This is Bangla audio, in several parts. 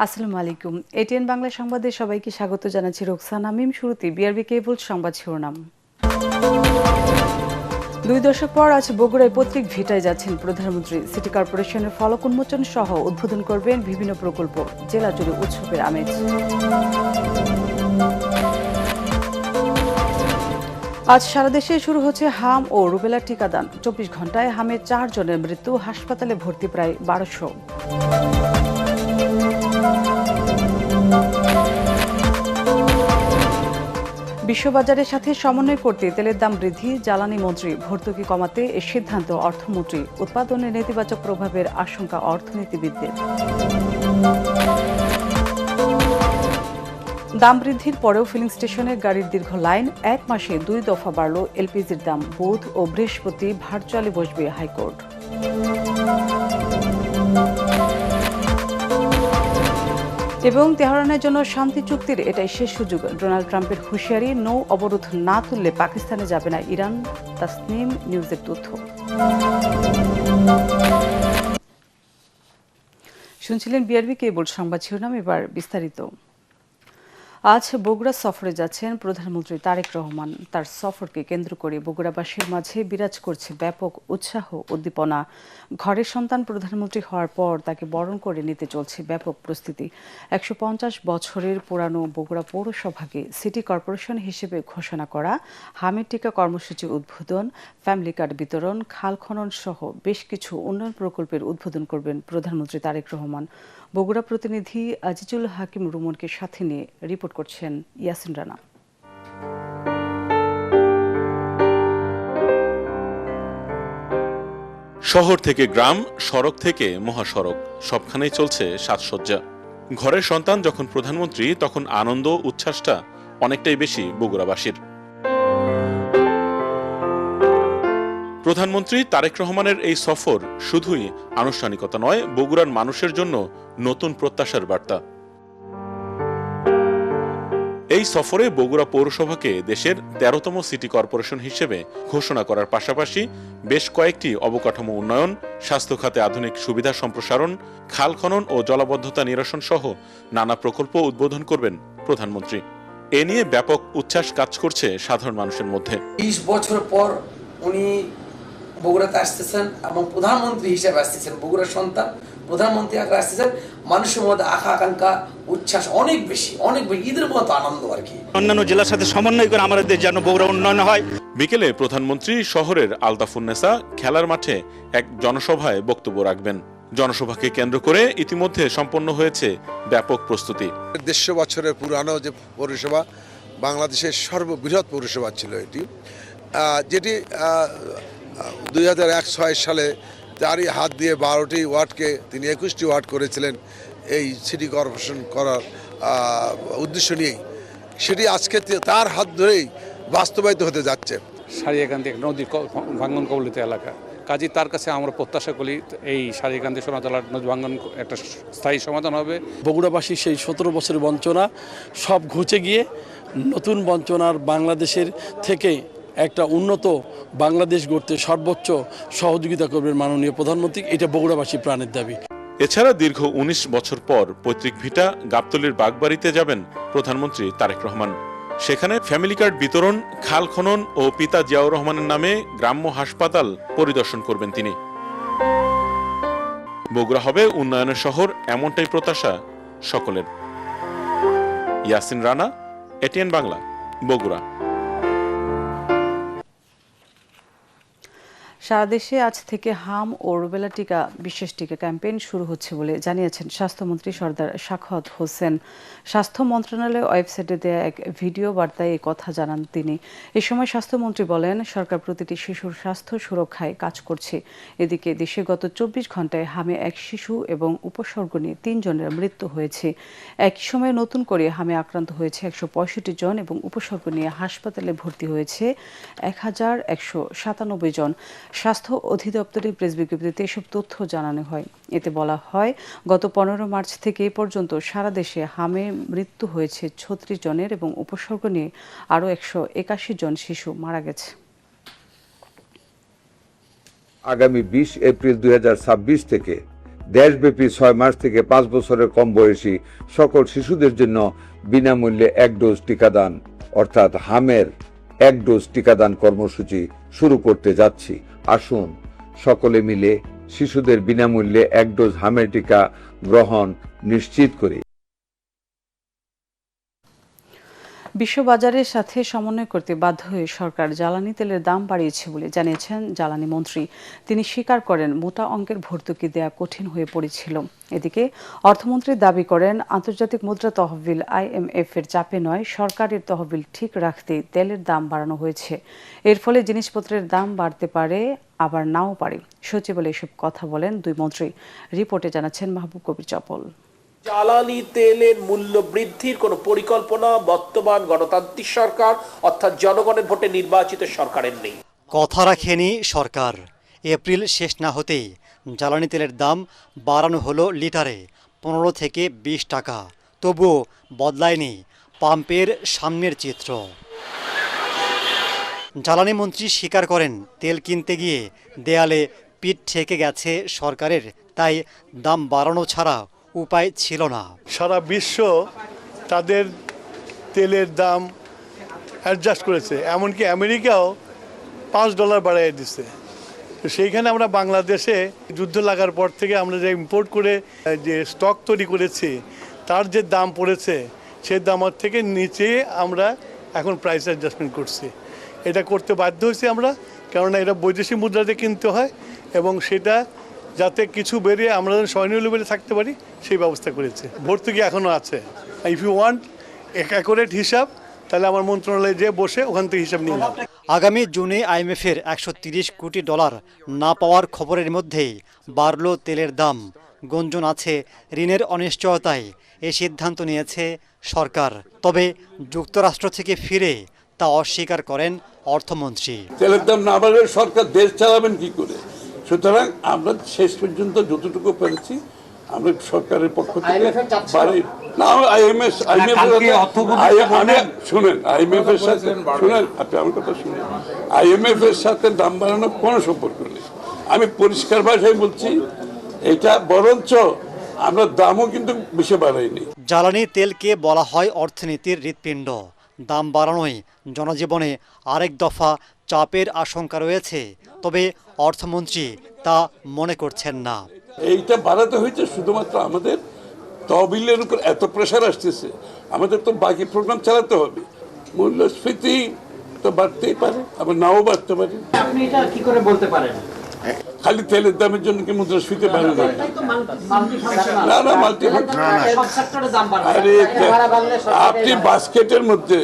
আসসালামু আলাইকুম। এটিএন বাংলা সংবাদে সবাইকে স্বাগত জানাচ্ছি রোকসানা মিম। শুরুতে বিআরবি কেবল সংবাদ শিরোনাম। 2 দশক পর আজ বগুড়ায় পৈতৃক ভিটায় যাচ্ছেন প্রধানমন্ত্রী। সিটি কর্পোরেশনের ফলক উন্মোচন সহ উদ্বোধন করবেন বিভিন্ন প্রকল্প। জেলা জুড়ে উৎসবের আমেজ। আজ সারা দেশে শুরু হচ্ছে হাম ও রুবেলা টিকাদান। 24 ঘন্টায় হামে 4 জনের মৃত্যু, হাসপাতালে ভর্তি প্রায় 1200। বিশ্ববাজারের সাথে সমন্বয় করতে তেলের দাম বৃদ্ধি, জ্বালানি মন্ত্রী। ভর্তুকি কমাতে এ সিদ্ধান্ত অর্থমন্ত্রী। উৎপাদনের নেতিবাচক প্রভাবের আশঙ্কা অর্থনীতিবিদদের। দাম বৃদ্ধির পরেও ফিলিং স্টেশনে গাড়ির দীর্ঘ লাইন। 1 মাসে 2 দফা বাড়ল এলপিজির দাম। বুধ ও বৃহস্পতি ভার্চুয়ালি বসবে হাইকোর্ট। এবং তেহরানের জন্য শান্তি চুক্তির এটাই শেষ সুযোগ। ডোনাল্ড ট্রাম্পের হুঁশিয়ারি, নৌ অবরোধ না তুললে পাকিস্তানে যাবে না ইরান। তাসনিম নিউজের তথ্য। শুনছিলেন বিআরবি কেবল সংবাদ শিরোনাম, এবার বিস্তারিত। আজ বগুড়া সফরে যাচ্ছেন প্রধানমন্ত্রী তারেক রহমান। তার সফরকে কেন্দ্র করে বগুড়াবাসীর মাঝে বিরাজ করছে ব্যাপক উৎসাহ উদ্দীপনা। ঘরের সন্তান প্রধানমন্ত্রী হওয়ার পর তাকে বরণ করে নিতে চলছে ব্যাপক প্রস্তুতি। 150 বছরের পুরানো বগুড়া পৌরসভাকে সিটি কর্পোরেশন হিসেবে ঘোষণা করা, হামের টিকা কর্মসূচি উদ্বোধন, ফ্যামিলি কার্ড বিতরণ, খাল খনন সহ বেশ কিছু উন্নয়ন প্রকল্পের উদ্বোধন করবেন প্রধানমন্ত্রী তারেক রহমান। বগুড়া প্রতিনিধি আজিজুল হাকিম রুমনকে সাথে নিয়ে রিপোর্ট করছেন ইয়াসিন রানা। শহর থেকে গ্রাম, সড়ক থেকে মহাসড়ক, সবখানেই চলছে সাজসজ্জা। ঘরের সন্তান যখন প্রধানমন্ত্রী, তখন আনন্দ উচ্ছ্বাসটা অনেকটাই বেশি বগুড়াবাসীর। প্রধানমন্ত্রী তারেক রহমানের এই সফর শুধুই আনুষ্ঠানিকতা নয়, বগুড়ার মানুষের জন্য নতুন প্রত্যাশার বার্তা। এই সফরে বগুড়া পৌরসভাকে দেশের 13তম সিটি কর্পোরেশন হিসেবে ঘোষণা করার পাশাপাশি বেশ কয়েকটি অবকাঠামো উন্নয়ন, স্বাস্থ্য খাতে আধুনিক সুবিধা সম্প্রসারণ, খাল খনন ও জলাবদ্ধতা নিরসন সহ নানা প্রকল্প উদ্বোধন করবেন প্রধানমন্ত্রী। এ নিয়ে ব্যাপক উচ্ছ্বাস কাজ করছে সাধারণ মানুষের মধ্যে। 20 বছর পর উনি বগুড়াতে আসতেছেন এবং প্রধানমন্ত্রী হিসেবে আসতেছেন। বগুড়ার সন্তান প্রধানমন্ত্রী আকারে আসতেছেন। মানুষের মধ্যে আকাঙ্ক্ষা উচ্ছ্বাস অনেক বেশি ঈদের মতো আনন্দ আর কি। অন্যান্য জেলার সাথে সমন্বয় করে আমাদের যেন বগুড়া উন্নয়ন হয়। বিকেলে প্রধানমন্ত্রী শহরের আলতাফুন্নেসা খেলার মাঠে এক জনসভায় বক্তব্য রাখবেন। জনসভাকে কেন্দ্র করে ইতিমধ্যে সম্পন্ন হয়েছে ব্যাপক প্রস্তুতি। 150 বছরের পুরানো যে পৌরসভা, বাংলাদেশের সর্ববৃহৎ পৌরসভা ছিল এটি, যেটি 2006 সালে তারই হাত দিয়ে 12টি ওয়ার্ডকে তিনি 21টি ওয়ার্ড করেছিলেন এই সিটি কর্পোরেশন করার উদ্দেশ্য নিয়েই। সেটি আজকে তার হাত ধরেই বাস্তবায়িত হতে যাচ্ছে। সারিয়াকান্দি এক নদী ভাঙ্গন কবলিত এলাকা, কাজী তার কাছে আমরা প্রত্যাশা করি এই সারিয়াকান্দি সোনাতলার নদী ভাঙ্গন একটা স্থায়ী সমাধান হবে। বগুড়াবাসী সেই 17 বছরের বঞ্চনা সব ঘুচে গিয়ে নতুন বঞ্চনার বাংলাদেশের থেকে একটা উন্নত বাংলাদেশ গড়তে সর্বোচ্চ সহযোগিতা করবেন মাননীয় প্রধানমন্ত্রী। এটা বগুড়াবাসী প্রাণের দাবি। এছাড়া দীর্ঘ 19 বছর পর পৈতৃক ভিটা গাবতলীর বাগবাড়িতে যাবেন প্রধানমন্ত্রী তারেক রহমান। সেখানে ফ্যামিলি কার্ড বিতরণ, খাল খনন ও পিতা জিয়াউর রহমানের নামে গ্রাম্য হাসপাতাল পরিদর্শন করবেন তিনি। বগুড়া হবে উন্নয়নের শহর, এমনটাই প্রত্যাশা সকলের। ইয়াসিন রানা, এটিএন বাংলা, বগুড়া। সারা দেশে আজ থেকে হাম ও রুবেলা টিকা বিশেষ টিকা ক্যাম্পেইন শুরু হচ্ছে বলে জানিয়েছেন স্বাস্থ্যমন্ত্রী সরদার সাখাওয়াত হোসেন। স্বাস্থ্য মন্ত্রণালয়ের ওয়েবসাইটে দেয়া এক ভিডিও বার্তায় এই কথা জানান তিনি। এ সময় স্বাস্থ্যমন্ত্রী বলেন, সরকার প্রতিটি শিশুর স্বাস্থ্য সুরক্ষায় কাজ করছে। এদিকে দেশে গত 24 ঘন্টায় হামে 1 শিশু এবং উপসর্গ নিয়ে 3 জনের মৃত্যু হয়েছে। একই সময়ে নতুন করে হামে আক্রান্ত হয়েছে 165 জন এবং উপসর্গ নিয়ে হাসপাতালে ভর্তি হয়েছে 1197 জন। স্বাস্থ্য অধিদপ্তরের প্রেস বিজ্ঞপ্তিতে এসব তথ্য জানানো হয়। এতে বলা হয়, গত 15 মার্চ থেকে এ পর্যন্ত সারা দেশে হামে মৃত্যু হয়েছে 36 জনের এবং উপসর্গ নিয়ে আরও 181 জন শিশু মারা গেছে। আগামী 20 এপ্রিল 2026 থেকে দেশব্যাপী 6 মাস থেকে 5 বছরের কম বয়সী সকল শিশুদের জন্য বিনামূল্যে 1 ডোজ টিকাদান অর্থাৎ হামের 1 ডোজ টিকাদান কর্মসূচি শুরু করতে যাচ্ছি। আসুন সকলে মিলে শিশুদের বিনামূল্যে 1 ডোজ হামের টিকা গ্রহণ নিশ্চিত করি। বিশ্ববাজারের সাথে সমন্বয় করতে বাধ্য হয়ে সরকার জ্বালানি তেলের দাম বাড়িয়েছে বলে জানিয়েছেন জ্বালানি মন্ত্রী। তিনি স্বীকার করেন মোটা অঙ্কের ভর্তুকি দেয়া কঠিন হয়ে পড়েছিল। এদিকে অর্থমন্ত্রী দাবি করেন আন্তর্জাতিক মুদ্রা তহবিল IMF এর চাপে নয়, সরকারের তহবিল ঠিক রাখতে তেলের দাম বাড়ানো হয়েছে। এর ফলে জিনিসপত্রের দাম বাড়তে পারে আবার নাও পারে। সচিবালয়ে এসব কথা বলেন দুই মন্ত্রী। রিপোর্টে জানাচ্ছেন মাহবুব কবির চপল। জ্বালানি তেলের মূল্য বৃদ্ধির কোনো পরিকল্পনা বর্তমান গণতান্ত্রিক সরকার অর্থাৎ জনগণের ভোটে নির্বাচিত সরকারের নেই। কথা রাখেনি সরকার। এপ্রিল শেষ না হতেই জ্বালানি তেলের দাম বাড়ানো হলো লিটারে 15 থেকে 20 টাকা। তবুও বদলায়নি পাম্পের সামনের চিত্র। জ্বালানি মন্ত্রী স্বীকার করেন তেল কিনতে গিয়ে দেয়ালে পিঠ ঠেকে গেছে সরকারের, তাই দাম বাড়ানো ছাড়া উপায় ছিল না। সারা বিশ্ব তাদের তেলের দাম অ্যাডজাস্ট করেছে, এমনকি আমেরিকাও $5 বাড়াই দিচ্ছে। তো সেইখানে আমরা বাংলাদেশে যুদ্ধ লাগার পর থেকে আমরা যে ইম্পোর্ট করে যে স্টক তৈরি করেছি তার যে দাম পড়েছে সেই দামের থেকে নিচে আমরা এখন প্রাইস অ্যাডজাস্টমেন্ট করছি। এটা করতে বাধ্য হয়েছি আমরা, কেননা এটা বৈদেশিক মুদ্রাতে কিনতে হয় এবং সেটা যাতে কিছু বেরিয়ে আমরা যেন স্বয়নীয় লেভেলে থাকতে পারি সেই ব্যবস্থা করেছে। ভর্তুকি এখনও আছে। ইফ ইউ ওয়ান্ট অ্যাকুরেট হিসাব তাহলে আমার মন্ত্রণালয়ে যে বসে ওখান থেকে হিসাব নিয়ে নাও। আগামী জুনে IMF-এর $130 কোটি না পাওয়ার খবরের মধ্যেই বাড়ল তেলের দাম। গুঞ্জন আছে ঋণের অনিশ্চয়তায় এই সিদ্ধান্ত নিয়েছে সরকার। তবে যুক্তরাষ্ট্র থেকে ফিরে তা অস্বীকার করেন অর্থমন্ত্রী। তেলের দাম না বাড়লে সরকার দেশ চালাবেন কি করে? সুতরাং আমরা শেষ পর্যন্ত যতটুকু পেরেছি আমরা সরকারের পক্ষ থেকে বাড়ি না IMF এর সাথে শুনেন, আপনি আমার কথা শুনেন, IMF এর সাথে দাম বাড়ানোর কোনো সম্পর্ক নেই। আমি পরিষ্কার ভাষায় বলছি, এটা বরঞ্চ আমরা দামও কিন্তু বেশি বাড়াইনি। জ্বালানি তেলকে বলা হয় অর্থনীতির হৃৎপিণ্ড। দাম বাড়ানোয় জনজীবনে আরেক দফা চাপের আশঙ্কা রয়েছে, তবে অর্থমন্ত্রী তা মনে করছেন না। এইটা বাড়াতে হয়েছে শুধুমাত্র আমাদের তহবিলের উপর এত প্রেশার আসতেছে, আমাদের তো বাকি প্রোগ্রাম চালাতে হবে। মূল্যস্ফীতি তো বাড়তেই পারে, আবার নাও বাড়তে পারে। আপনি এটা কি করে বলতে পারেন? খালি তেলের দামের জন্য কি মুদ্রাস্ফীতি বাড়ে না? না না, আরে আপনি বাস্কেটের মধ্যে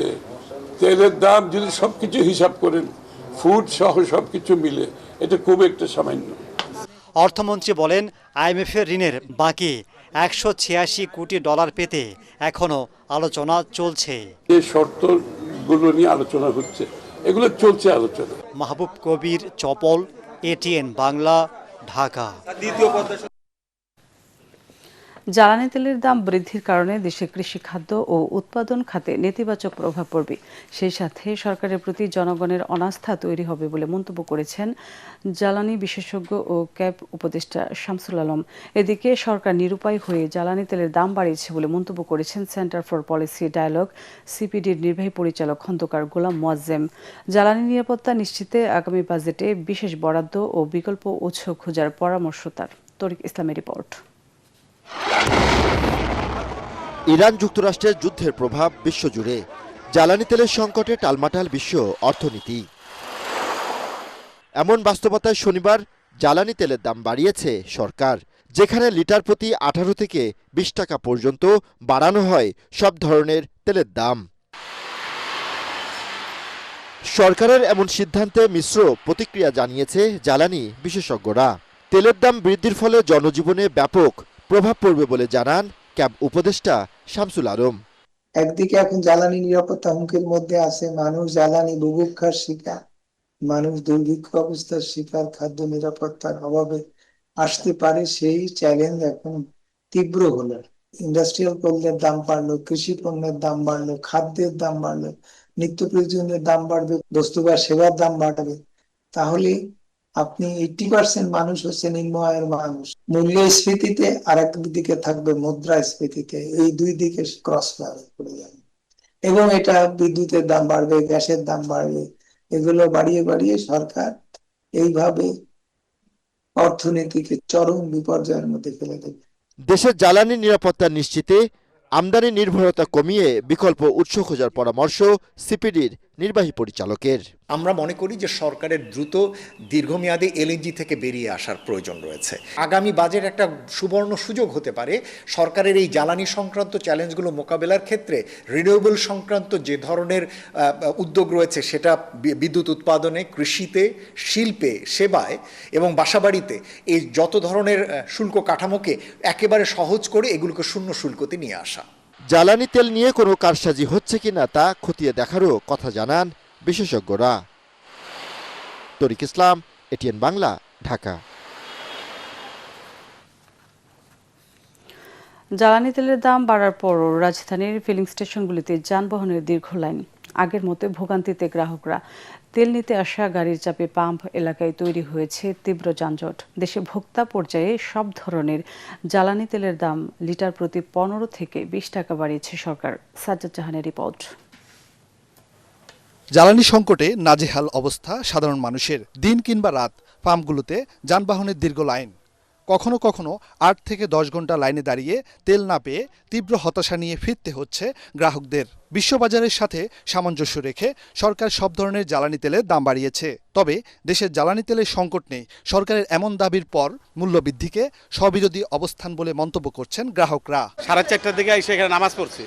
তেলের দাম যদি সবকিছু হিসাব করেন, ফুড সহ সবকিছু মিলে, এটা খুব একটা সামান্য। অর্থমন্ত্রী বলেন IMF-এর ঋণের বাকি $186 কোটি পেতে এখনো আলোচনা চলছে। এই শর্তগুলো নিয়ে আলোচনা হচ্ছে, এগুলো চলছে আলোচনা। মাহবুব কবির চপল, ATN বাংলা, ঢাকা। জ্বালানি তেলের দাম বৃদ্ধির কারণে দেশে কৃষি খাদ্য ও উৎপাদন খাতে নেতিবাচক প্রভাব পড়বে। সেই সাথে সরকারের প্রতি জনগণের অনাস্থা তৈরি হবে বলে মন্তব্য করেছেন জ্বালানি বিশেষজ্ঞ ও ক্যাব উপদেষ্টা শামসুল আলম। এদিকে সরকার নিরুপায় হয়ে জ্বালানি তেলের দাম বাড়িয়েছে বলে মন্তব্য করেছেন সেন্টার ফর পলিসি ডায়ালগ CPD-র নির্বাহী পরিচালক খন্দকার গোলাম মোয়াজ্জেম। জ্বালানি নিরাপত্তা নিশ্চিতে আগামী বাজেটে বিশেষ বরাদ্দ ও বিকল্প উৎস খোঁজার পরামর্শ তার। তরিক ইসলামের রিপোর্ট। ইরান যুক্তরাষ্ট্রের যুদ্ধের প্রভাব বিশ্বজুড়ে। জ্বালানি তেলের সংকটে টালমাটাল বিশ্ব অর্থনীতি। এমন বাস্তবতায় শনিবার জ্বালানি তেলের দাম বাড়িয়েছে সরকার, যেখানে লিটার প্রতি 18 থেকে 20 টাকা পর্যন্ত বাড়ানো হয় সব ধরনের তেলের দাম। সরকারের এমন সিদ্ধান্তে মিশ্র প্রতিক্রিয়া জানিয়েছে জ্বালানি বিশেষজ্ঞরা। তেলের দাম বৃদ্ধির ফলে জনজীবনে ব্যাপক প্রভাব পড়বে বলে জানান ক্যাব উপদেষ্টা শামসুল আলম। একদিকে এখন জ্বালানি নিরাপত্তা হুমকির মধ্যে আছে, মানুষ জ্বালানি বুভুক্ষার শিকার, মানুষ দুর্ভিক্ষ অবস্থার শিকার, খাদ্য নিরাপত্তার অভাবে আসতে পারে, সেই চ্যালেঞ্জ এখন তীব্র হলো। ইন্ডাস্ট্রিয়াল পণ্যের দাম বাড়লো, কৃষি পণ্যের দাম বাড়লো, খাদ্যের দাম বাড়লো, নিত্য প্রয়োজনীয় দাম বাড়বে, বস্তু বা সেবার দাম বাড়বে। তাহলে আপনি 80% মানুষ হচ্ছে নিম্ন আয়ের মানুষ। মূল্যস্ফীতিতে আর একদিকে থাকবে মুদ্রাস্ফীতিতে, এই দুই দিকে ক্রস করে যাবে এবং এটা বিদ্যুতের দাম বাড়বে, গ্যাসের দাম বাড়বে, এগুলো বাড়িয়ে বাড়িয়ে সরকার এইভাবে অর্থনীতিকে চরম বিপর্যয়ের মধ্যে ফেলে দেবে। দেশের জ্বালানি নিরাপত্তা নিশ্চিতে আমদানি নির্ভরতা কমিয়ে বিকল্প উৎস খোঁজার পরামর্শ সিপিডির নির্বাহী পরিচালকের। আমরা মনে করি যে সরকারের দ্রুত দীর্ঘমেয়াদী এলএনজি থেকে বেরিয়ে আসার প্রয়োজন রয়েছে। আগামী বাজেট একটা সুবর্ণ সুযোগ হতে পারে সরকারের এই জ্বালানি সংক্রান্ত চ্যালেঞ্জগুলো মোকাবেলার ক্ষেত্রে রিনিউয়েবল সংক্রান্ত যে ধরনের উদ্যোগ রয়েছে সেটা বিদ্যুৎ উৎপাদনে, কৃষিতে, শিল্পে, সেবায় এবং বাসাবাড়িতে এই যত ধরনের শুল্ক কাঠামোকে একেবারে সহজ করে এগুলোকে শূন্য শুল্কতে নিয়ে আসা। জ্বালানি তেল নিয়ে কোনো কারসাজি হচ্ছে কিনা তা খতিয়ে দেখারও কথা জানান বিশেষজ্ঞরা। তরিক ইসলাম, এটিএন বাংলা, ঢাকা। জ্বালানি তেলের দাম বাড়ার পরও রাজধানীর ফিলিং স্টেশনগুলিতে যানবাহনের দীর্ঘ লাইন। আগের মতো ভোগান্তিতে গ্রাহকরা। তেল নিতে আসা গাড়ির চাপে পাম্প এলাকায় তৈরি হয়েছে তীব্র যানজট। দেশে ভোক্তা পর্যায়ে সব ধরনের জ্বালানি তেলের দাম লিটার প্রতি 15 থেকে 20 টাকা বাড়িয়েছে সরকার। সাজ্জাদ জাহানের রিপোর্ট। জ্বালানি সংকটে নাজেহাল অবস্থা সাধারণ মানুষের। দিন কিংবা রাত পাম্পগুলোতে যানবাহনের দীর্ঘ লাইন। কখনো কখনো 8 থেকে 10 ঘন্টা লাইনে দাঁড়িয়ে তেল না পেয়ে তীব্র হতাশা নিয়ে ফিরতে হচ্ছে গ্রাহকদের। বিশ্ববাজারের সাথে সামঞ্জস্য রেখে সরকার সব ধরনের জ্বালানি তেলের দাম বাড়িয়েছে। তবে দেশের জ্বালানি তেলের সংকট নেই। সরকারের এমন দাবির পর মূল্যবৃদ্ধিকে স্ববিরোধী অবস্থান বলে মন্তব্য করছেন গ্রাহকরা। 4:30টার দিকে এসে এখানে নামাজ পড়ছি,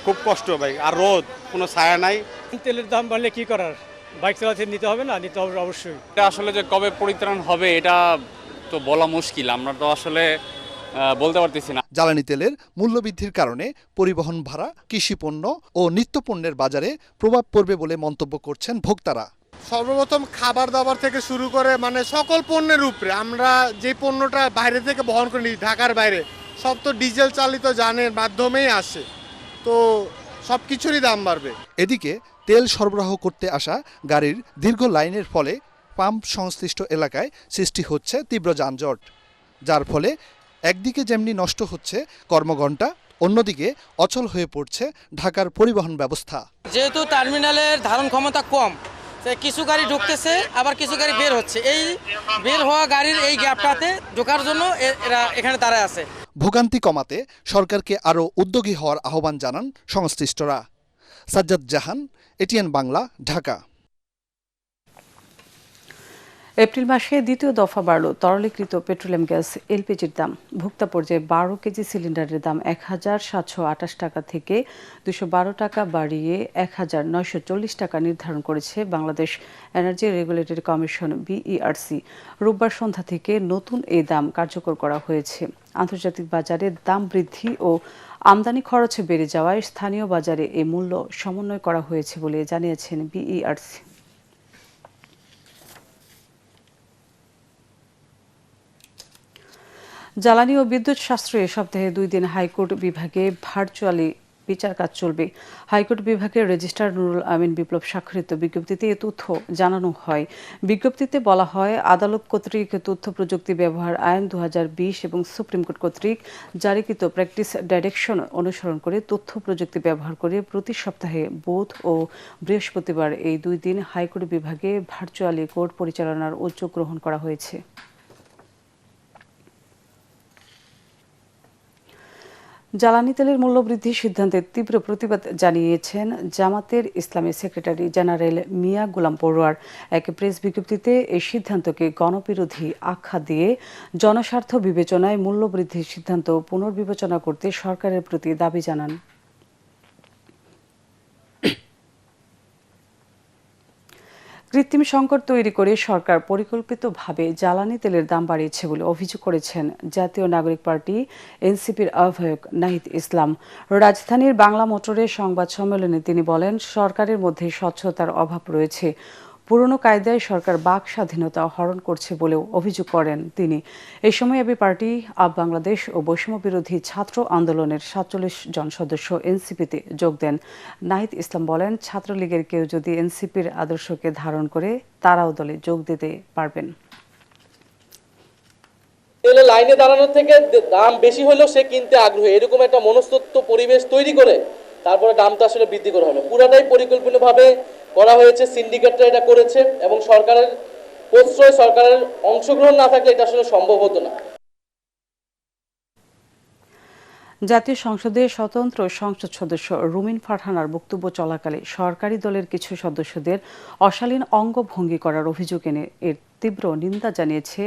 খুব কষ্ট ভাই, আর রোদ, কোনো ছায়া নাই। তেলের দাম বাড়লে কি করার, বাইক চালাতে নিতে হবে না, নিতে হবে অবশ্যই। এটা আসলে যে কবে পরিত্রাণ হবে এটা তো বলা মুশকিল, আমরা তো আসলে বলতে পারতেছি না। জ্বালানি তেলের মূল্যবৃদ্ধির কারণে পরিবহন ভাড়া, কৃষিপণ্য ও নিত্যপণ্যের বাজারে প্রভাব পড়বে বলে মন্তব্য করছেন ভোক্তারা। সর্বপ্রথম খাবার দাবার থেকে শুরু করে মানে সকল পণ্যের উপরে আমরা যে পণ্যটা বাইরে থেকে বহন করে নিই, ঢাকার বাইরে সব তো ডিজেল চালিত যানের মাধ্যমেই আসে, তো সব কিছুরই দাম বাড়বে। এদিকে তেল সরবরাহ করতে আসা গাড়ির দীর্ঘ লাইনের ফলে পাম্প সংশ্লিষ্ট এলাকায় সৃষ্টি হচ্ছে তীব্র যানজট, যার ফলে একদিকে যেমনি নষ্ট হচ্ছে কর্মঘণ্টা, অন্যদিকে অচল হয়ে পড়ছে ঢাকার পরিবহন ব্যবস্থা। যেহেতু টার্মিনালের ধারণ ক্ষমতা কম, কিছু গাড়ি ঢুকতেছে আবার কিছু গাড়ি বের হচ্ছে, এই বের হওয়া গাড়ির এই গ্যাপটাতে ঢোকার জন্য এরা এখানে দাঁড়ায় আছে। ভোগান্তি কমাতে সরকারকে আরও উদ্যোগী হওয়ার আহ্বান জানান সংশ্লিষ্টরা। সাজ্জাদ জাহান, এটিএন বাংলা, ঢাকা। এপ্রিল মাসে দ্বিতীয় দফা বাড়ল তরলীকৃত পেট্রোলিয়াম গ্যাস এলপিজির দাম। ভোক্তা পর্যায়ে 12 কেজি সিলিন্ডারের দাম 1728 টাকা থেকে 212 টাকা বাড়িয়ে 1940 টাকা নির্ধারণ করেছে Bangladesh energy regulatory commission BERC. রোববার সন্ধ্যা থেকে নতুন এই দাম কার্যকর করা হয়েছে। আন্তর্জাতিক বাজারে দাম বৃদ্ধি ও আমদানি খরচ বেড়ে যাওয়ায় স্থানীয় বাজারে এই মূল্য সমন্বয় করা হয়েছে বলে জানিয়েছেন বিইআরসি। জ্বালানি ও বিদ্যুৎ সাশ্রয়ে সপ্তাহে 2 দিন হাইকোর্ট বিভাগে ভার্চুয়ালি বিচার কাজ চলবে। হাইকোর্ট বিভাগের রেজিস্ট্রার নুরুল আমিন বিপ্লব স্বাক্ষরিত বিজ্ঞপ্তিতে এ তথ্য জানানো হয়। বিজ্ঞপ্তিতে বলা হয়, আদালত কর্তৃক তথ্য প্রযুক্তি ব্যবহার আইন 2020 এবং সুপ্রিম কোর্ট কর্তৃক জারিকৃত প্র্যাকটিস ডাইরেকশন অনুসরণ করে তথ্য প্রযুক্তি ব্যবহার করে প্রতি সপ্তাহে বুধ ও বৃহস্পতিবার এই 2 দিন হাইকোর্ট বিভাগে ভার্চুয়ালি কোর্ট পরিচালনার উদ্যোগ গ্রহণ করা হয়েছে। জ্বালানি তেলের মূল্যবৃদ্ধির সিদ্ধান্তে তীব্র প্রতিবাদ জানিয়েছেন জামাতের ইসলামী সেক্রেটারি জেনারেল মিয়া গোলাম পড়ুয়ার। এক প্রেস বিজ্ঞপ্তিতে এই সিদ্ধান্তকে গণবিরোধী আখ্যা দিয়ে জনস্বার্থ বিবেচনায় মূল্যবৃদ্ধির সিদ্ধান্ত পুনর্বিবেচনা করতে সরকারের প্রতি দাবি জানান। কৃত্রিম সংকট তৈরি করে সরকার পরিকল্পিতভাবে জ্বালানি তেলের দাম বাড়িয়েছে বলে অভিযোগ করেছেন জাতীয় নাগরিক পার্টি এনসিপির আহ্বায়ক নাহিদ ইসলাম। রাজধানীর বাংলা মোটরে সংবাদ সম্মেলনে তিনি বলেন, সরকারের মধ্যে স্বচ্ছতার অভাব রয়েছে। পুরনো কায়দায় সরকার বাক স্বাধীনতা হরণ করছে বলেও অভিযোগ করেন তিনি। এই সময় এবি পার্টি, আপ বাংলাদেশ ও বৈষম্য বিরোধী ছাত্র আন্দোলনের ৪৭ জন সদস্য এনসিপিতে যোগ দেন। নাহিদ ইসলাম বলেন, ছাত্রলীগের কেউ যদি এনসিপির আদর্শকে ধারণ করে তারাও দলে যোগ দিতে পারবেন। তেলে লাইনে দাঁড়ানোর থেকে দাম বেশি হলেও সে কিনতে আগ্রহী, এরকম একটা মনস্তত্ত্ব পরিবেশ তৈরি করে তারপরে দামটা আসলে বৃদ্ধি করা হবে। পুরাটাই পরিকল্পিতভাবে করা হয়েছে, সিন্ডিকেটরা এটা করেছে এবং সরকারের প্রশ্রয়, সরকারের অংশগ্রহণ না থাকলে এটা আসলে সম্ভব হতো না। জাতীয় সংসদে স্বতন্ত্র সংসদ সদস্য রুমিন ফারহানার বক্তব্য চলাকালে সরকারি দলের কিছু সদস্যদের অশালীন অঙ্গভঙ্গি করার অভিযোগ এনে এর তীব্র নিন্দা জানিয়েছে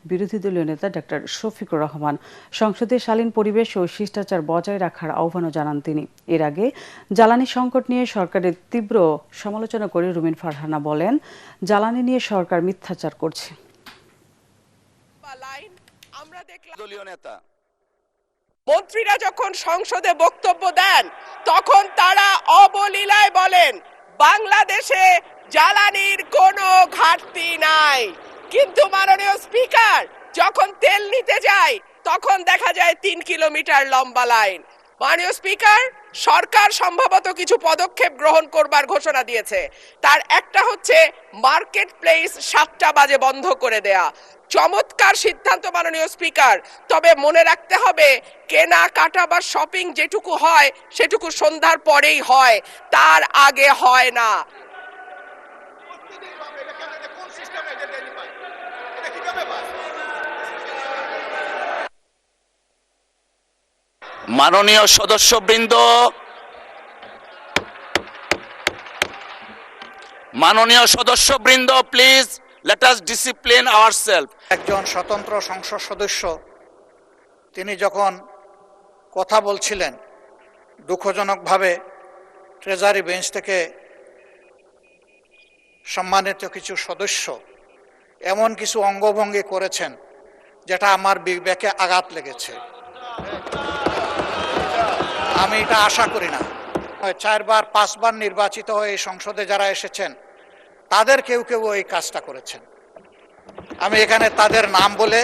বিরোধী দলীয় নেতা ডক্টর শফিকুর রহমান। সংসদে শালীন পরিবেশ ও শিষ্টাচার বজায় রাখার আহ্বানও জানান তিনি। এর আগে জ্বালানি সংকট নিয়ে সরকারের তীব্র সমালোচনা করে রুমিন ফারহানা বলেন, জ্বালানি নিয়ে সরকার মিথ্যাচার করছে। দলীয় নেতা মন্ত্রীরা যখন সংসদে বক্তব্য দেন তখন তারা অবলীলায় বলেন বাংলাদেশে জ্বালানির কোনো ঘাটতি নাই, কিন্তু মাননীয় স্পিকার যখন তেল নিতে যায় তখন দেখা যায় ৩ কিলোমিটার লম্বা লাইন। মাননীয় স্পিকার, সরকার সম্ভবত কিছু পদক্ষেপ গ্রহণ করবার ঘোষণা দিয়েছে। তার একটা হচ্ছে মার্কেট প্লেস ৭টা বাজে বন্ধ করে দেয়া। চমৎকার সিদ্ধান্ত মাননীয় স্পিকার, তবে মনে রাখতে হবে কেনা কাটা বা শপিং যেটুকু হয় সেটুকু সন্ধ্যার পরেই হয়, তার আগে হয় না। মাননীয় সদস্যবৃন্দ, please let us discipline ourself. একজন স্বতন্ত্র সংসদ সদস্য তিনি যখন কথা বলছিলেন, দুঃখজনকভাবে ট্রেজারি বেঞ্চ থেকে সম্মানিত কিছু সদস্য এমন কিছু অঙ্গভঙ্গি করেছেন যেটা আমার বিবেকে আঘাত লেগেছে। আমি এটা আশা করি না। 4 বার 5 বার নির্বাচিত হয়ে এই সংসদে যারা এসেছেন তাদের কেউ কেউ এই কাজটা করেছেন। আমি এখানে তাদের নাম বলে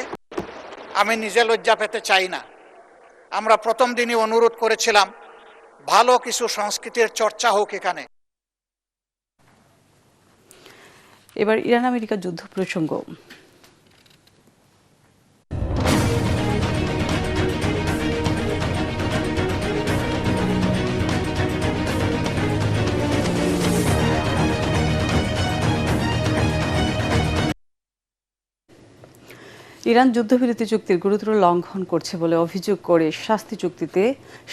আমি নিজে লজ্জা পেতে চাই না। আমরা প্রথম দিনই অনুরোধ করেছিলাম ভালো কিছু সংস্কৃতির চর্চা হোক এখানে। এবার ইরান আমেরিকা যুদ্ধ প্রসঙ্গ। ইরান যুদ্ধবিরতি চুক্তির গুরুতর লঙ্ঘন করছে বলে অভিযোগ করে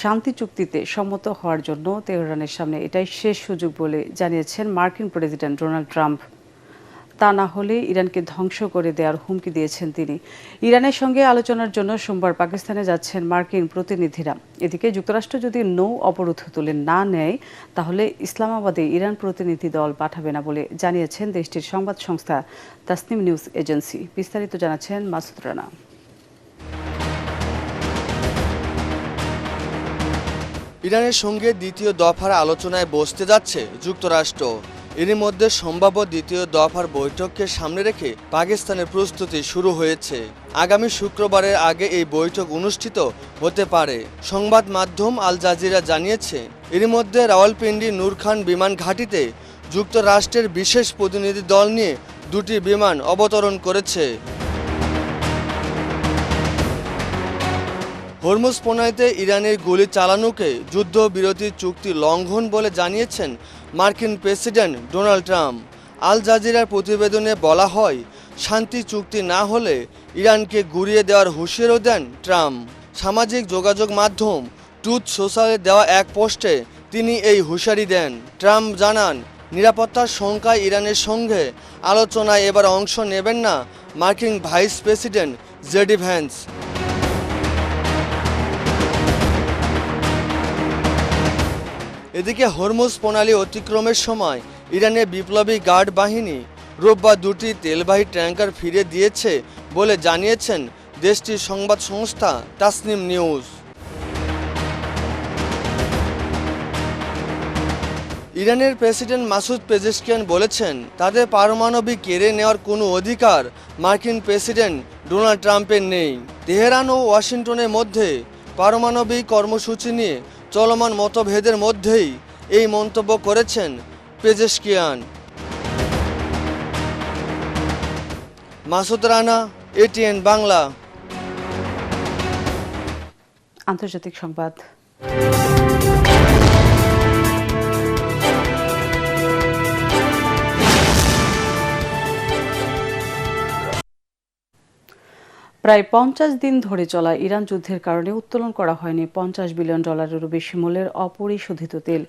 শান্তি চুক্তিতে সম্মত হওয়ার জন্য তেহরানের সামনে এটাই শেষ সুযোগ বলে জানিয়েছেন মার্কিন প্রেসিডেন্ট ডোনাল্ড ট্রাম্প। তা না হলে ইরানকে ধ্বংস করে দেওয়ার হুমকি দিয়েছেন তিনি। ইরানের সঙ্গে আলোচনার জন্য সোমবার পাকিস্তানে যাচ্ছেন মার্কিন প্রতিনিধিরা। এদিকে যুক্তরাষ্ট্র যদি নৌ অবরোধ তুলে না নেয় তাহলে ইসলামাবাদে ইরান প্রতিনিধি দল পাঠাবে না বলে জানিয়েছেন দেশটির সংবাদ সংস্থা তাসনিম নিউজ এজেন্সি। বিস্তারিত জানাচ্ছেন মাসুদ রানা। ইরানের সঙ্গে দ্বিতীয় দফার আলোচনায় বসতে যাচ্ছে যুক্তরাষ্ট্র। এরই মধ্যে সম্ভাব্য দ্বিতীয় দফার বৈঠককে সামনে রেখে পাকিস্তানের প্রস্তুতি শুরু হয়েছে। আগামী শুক্রবারের আগে এই বৈঠক অনুষ্ঠিত হতে পারে। সংবাদ মাধ্যম আল জাজিরা জানিয়েছে, এরই মধ্যে রাওয়ালপিন্ডি নূর খান বিমান ঘাঁটিতে যুক্তরাষ্ট্রের বিশেষ প্রতিনিধি দল নিয়ে 2টি বিমান অবতরণ করেছে। হরমুজ প্রণালীতে ইরানের গুলি চালানোকে যুদ্ধবিরতি চুক্তি লঙ্ঘন বলে জানিয়েছেন মার্কিন প্রেসিডেন্ট ডোনাল্ড ট্রাম্প। আল জাজিরার প্রতিবেদনে বলা হয়, শান্তি চুক্তি না হলে ইরানকে গুড়িয়ে দেওয়ার হুঁশিয়ারও দেন ট্রাম্প। সামাজিক যোগাযোগ মাধ্যম ট্রুথ সোশ্যালে দেওয়া এক পোস্টে তিনি এই হুঁশিয়ারি দেন। ট্রাম্প জানান, নিরাপত্তার শঙ্কায় ইরানের সঙ্গে আলোচনায় এবার অংশ নেবেন না মার্কিন ভাইস প্রেসিডেন্ট জেডি ভ্যান্স। এদিকে হরমুজ প্রণালী অতিক্রমের সময় ইরানের বিপ্লবী গার্ড বাহিনী রোববার 2টি তেলবাহী ট্যাঙ্কার ফিরে দিয়েছে বলে জানিয়েছেন দেশটির সংবাদ সংস্থা তাসনিম নিউজ। ইরানের প্রেসিডেন্ট মাসুদ পেজেশকিয়ান বলেছেন তাদের পারমাণবিক কেড়ে নেওয়ার কোনো অধিকার মার্কিন প্রেসিডেন্ট ডোনাল্ড ট্রাম্পের নেই। তেহরান ও ওয়াশিংটনের মধ্যে পারমাণবিক কর্মসূচি নিয়ে চলমান মতভেদের মধ্যেই এই মন্তব্য করেছেন পেজেশকিয়ান। মাসুদ রানা, এটিএন বাংলা। আন্তর্জাতিক সংবাদ। প্রায় 50 দিন ধরে চলা ইরান যুদ্ধের কারণে উত্তোলন করা হয়নি $50 বিলিয়নেরও বেশি মূল্যের অপরিশোধিত তেল।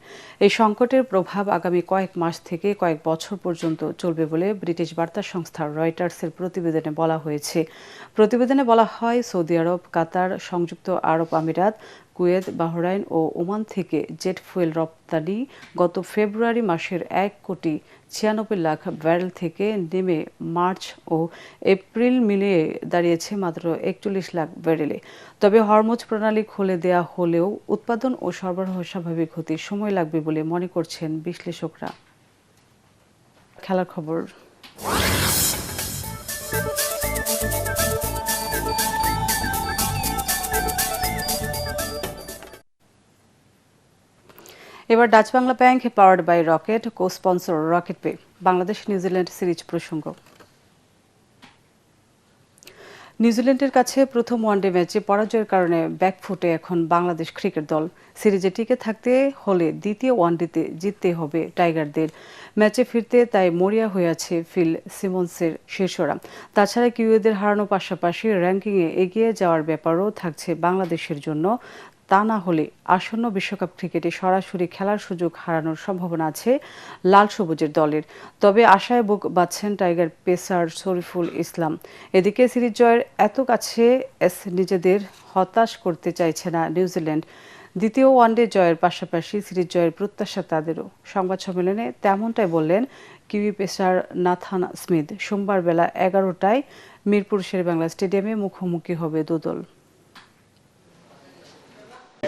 এই সংকটের প্রভাব আগামী কয়েক মাস থেকে কয়েক বছর পর্যন্ত চলবে বলে ব্রিটিশ বার্তা সংস্থা রয়টার্সের প্রতিবেদনে বলা হয়েছে। প্রতিবেদনে বলা হয়, সৌদি আরব, কাতার, সংযুক্ত আরব আমিরাত, কুয়েত, বাহরাইন ও ওমান থেকে জেট ফুয়েল রপ্তানি গত ফেব্রুয়ারি মাসের 1,96,00,000 ব্যারেল থেকে নেমে মার্চ ও এপ্রিল মিলিয়ে দাঁড়িয়েছে মাত্র 41 লাখ ব্যারেলে। তবে হরমুজ প্রণালী খুলে দেয়া হলেও উৎপাদন ও সরবরাহ স্বাভাবিক হতে সময় লাগবে বলে মনে করছেন বিশ্লেষকরা। খেলার খবর। এবার Dutch Bangla Bank powered by Rocket, co sponsor Rocket pay. Bangladesh New Zealand series প্রসঙ্গ। নিউজিল্যান্ডের কাছে প্রথম ওয়ানডে ম্যাচে পরাজয়ের কারণে ব্যাকফুটে এখন বাংলাদেশ ক্রিকেট দল। সিরিজে টিকে থাকতে হলে দ্বিতীয় ওয়ানডেতে জিততে হবে টাইগারদের। ম্যাচে ফিরতে তাই মরিয়া হয়ে আছে ফিল সিমন্সের শীর্ষরা। তাছাড়া কিউইদের হারানোর পাশাপাশি র্যাঙ্কিংয়ে এগিয়ে যাওয়ার ব্যাপারও থাকছে বাংলাদেশের জন্য। তা না হলে আসন্ন বিশ্বকাপ ক্রিকেটে সরাসরি খেলার সুযোগ হারানোর সম্ভাবনা আছে লাল সবুজের দলের। তবে আশায় বুক বাঁধছেন টাইগার পেসার শরীফুল ইসলাম। এদিকে সিরিজ জয়ের এত কাছে নিজেদের হতাশ করতে চাইছে না নিউজিল্যান্ড। দ্বিতীয় ওয়ানডে জয়ের পাশাপাশি সিরিজ জয়ের প্রত্যাশা তাদেরও। সংবাদ সম্মেলনে তেমনটাই বললেন কিউই পেসার নাথান স্মিথ। সোমবার বেলা 11টায় মিরপুর শেরেবাংলা স্টেডিয়ামে মুখোমুখি হবে দুদল।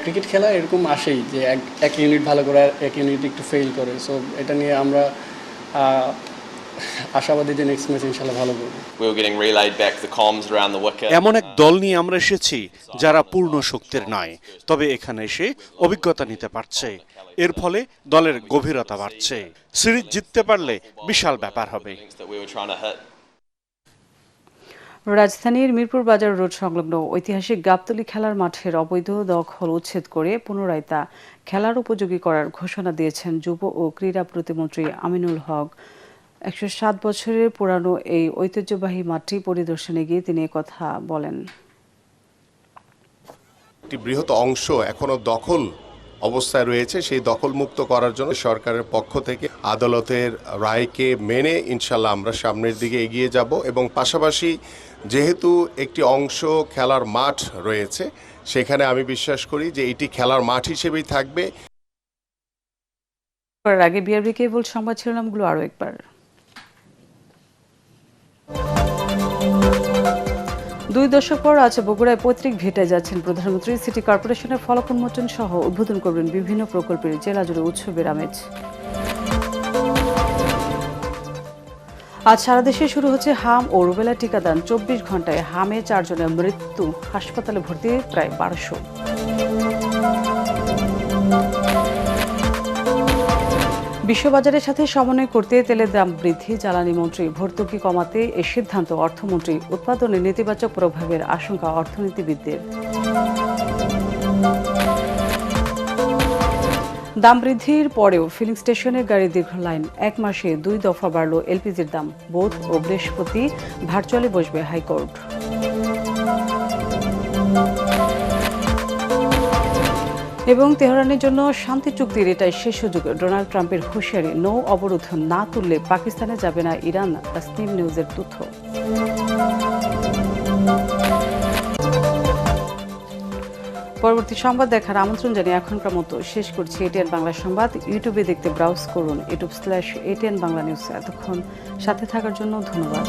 ক্রিকেট খেলা এরকম আসেই যে এক ইউনিট ভালো করে এক ইউনিট একটু ফেল করে। সো এটা নিয়ে আমরা আশাবাদী যে নেক্সট ম্যাচ ইনশাআল্লাহ ভালো করব। এমন এক দল নিয়ে আমরা এসেছি যারা পূর্ণ শক্তির নয়, তবে এখানে এসে অভিজ্ঞতা নিতে পারছে। এর ফলে দলের গভীরতা বাড়ছে। সিরিজ জিততে পারলে বিশাল ব্যাপার হবে। রাজধানীর মিরপুর বাজার রোড সংলগ্ন ঐতিহাসিক গাবতলী খেলার মাঠের অবৈধ দখল উচ্ছেদ করে পুনরায় তা খেলার উপযোগী করার ঘোষণা দিয়েছেন যুব ও ক্রীড়া প্রতিমন্ত্রী আমিনুল হক। 107 বছরের পুরানো এই ঐতিহ্যবাহী মাঠটি পরিদর্শনে গিয়ে তিনি কথা বলেন। একটি বৃহৎ অংশ এখনো দখল অবস্থায় রয়েছে, সেই দখল মুক্ত করার জন্য সরকারের পক্ষ থেকে আদালতের রায়কে মেনে ইনশাল্লাহ আমরা সামনের দিকে এগিয়ে যাব। এবং পাশাপাশি যেহেতু একটি অংশ খেলার মাঠ রয়েছে, সেখানে আমি বিশ্বাস করি যে এটি খেলার মাঠ হিসেবেই থাকবে। আগে বিআরবি কেবল সংবাদ শিরোনামগুলো আরো একবার। 2 দশক পর আজ বগুড়ায় পৈতৃক ভিটে যাচ্ছেন প্রধানমন্ত্রী। সিটি কর্পোরেশনের ফলক উন্মোচন সহ উদ্বোধন করবেন বিভিন্ন প্রকল্পের। জেলা জুড়ে উৎসবের আমেজ। আজ সারা দেশে শুরু হচ্ছে হাম ও রুবেলা টিকাদান। 24 ঘন্টায় হামে 4 জনের মৃত্যু, হাসপাতালে ভর্তি প্রায় 1200। বিশ্ববাজারের সাথে সমন্বয় করতে তেলের দাম বৃদ্ধি। জ্বালানি মন্ত্রী ভর্তুকি কমাতে এই সিদ্ধান্ত অর্থমন্ত্রী। উৎপাদনে নেতিবাচক প্রভাবের আশঙ্কা অর্থনীতিবিদদের। দাম বৃদ্ধির পরেও ফিলিং স্টেশনের গাড়ির দীর্ঘ লাইন। 1 মাসে 2 দফা বাড়ল এলপিজির দাম। বুধ ও বৃহস্পতি ভার্চুয়ালি বসবে হাইকোর্ট। এবং তেহরানের জন্য শান্তি চুক্তির এটাই শেষ সুযোগ। ডোনাল্ড ট্রাম্পের হুঁশিয়ারি, নৌ অবরোধ না তুললে পাকিস্তানে যাবে না ইরান। তাসনিম নিউজের তথ্য। পরবর্তী সংবাদ দেখার আমন্ত্রণ জানিয়ে এখনকার মতো শেষ করছি এটিএন বাংলা সংবাদ। ইউটিউবে দেখতে ব্রাউজ করুন youtube/ATN বাংলা নিউজ। এতক্ষণ সাথে থাকার জন্য ধন্যবাদ।